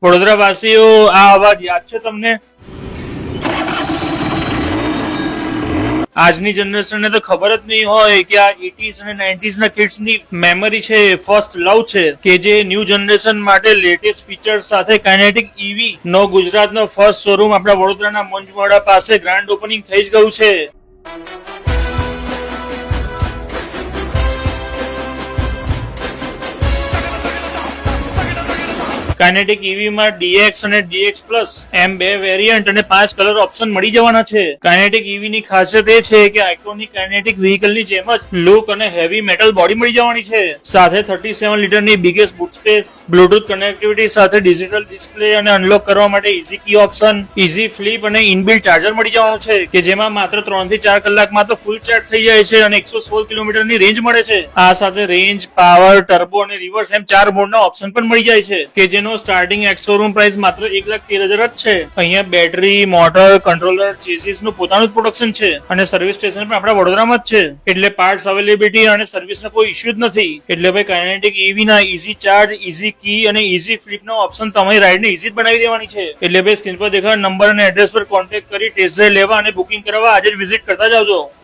વડોદરા વાસીઓ આ અવાજ યાદ છે તમને? આજની જનરેશનને તો ખબર જ નહીં હોય કે આ 80s અને 90s ના કિડ્સ ની મેમરી છે, ફર્સ્ટ લવ છે, કે જે ન્યૂ જનરેશન માટે લેટેસ્ટ ફીચર સાથે કાઇનેટિક ઈવી નો ગુજરાતનો ફર્સ્ટ શોરૂમ આપણા વડોદરાના મંજવાડા પાસે ગ્રાન્ડ ઓપનિંગ થઈ જ ગયું છે. કાઇનેટિક ઈવી માં DX અને DX પ્લસ એમ બે વેરિયન્ટ અને 5 કલર ઓપ્શન મળી જવાના છે. કાઇનેટિક ઈવી ની ખાસિયત એ છે કે આઇકોનિક કાઇનેટિક વ્હીકલ ની જેમ જ લુક અને હેવી મેટલ બોડી મળી જવાની છે. સાથે 37 લીટરની biggest boot space, bluetooth connectivity સાથે ડિજિટલ ડિસ્પ્લે અને અનલોક કરવા માટે easy key option, easy flip અને ઇનબિલ્ટ ચાર્જર મળી જવાનું છે કે જેમાં માત્ર 3 થી 4 કલાકમાં તો ફૂલ ચાર્જ થઈ જાય છે અને 116 કિલોમીટરની રેન્જ મળે છે. આ સાથે રેન્જ, પાવર, ટર્બો અને રિવર્સ એમ 4 મોડના ઓપ્શન પણ મળી જાય છે કે જેનો સ્ટાર્ટિંગ એક્સ શોરૂમ પ્રાઇસ માત્ર 1,13,000 જ છે. અહીંયા બેટરી, મોટર, કંટ્રોલર, ચેસીસ નું પોતાનું જ પ્રોડક્શન છે અને સર્વિસ સ્ટેશન પણ આપણા વડોદરામાં જ છે. એટલે પાર્ટ્સ અવેલેબિલિટી અને સર્વિસનો કોઈ ઇશ્યુ જ નથી. એટલે ભાઈ કાઇનેટિક ઈવી ના ઈઝી ચાર્જ, ઈઝી કી અને ઈઝી ફ્લિપ નો ઓપ્શન તમારી રાઈડને ઈઝી જ બનાવી દેવાની છે. એટલે ભાઈ સ્ક્રીન પર દેખાતા નંબર અને એડ્રેસ પર કોન્ટેક્ટ કરી ટેસ્ટ ડ્રાઈવ લેવા અને બુકિંગ કરવા આજે જ વિઝિટ કરતા જાવજો.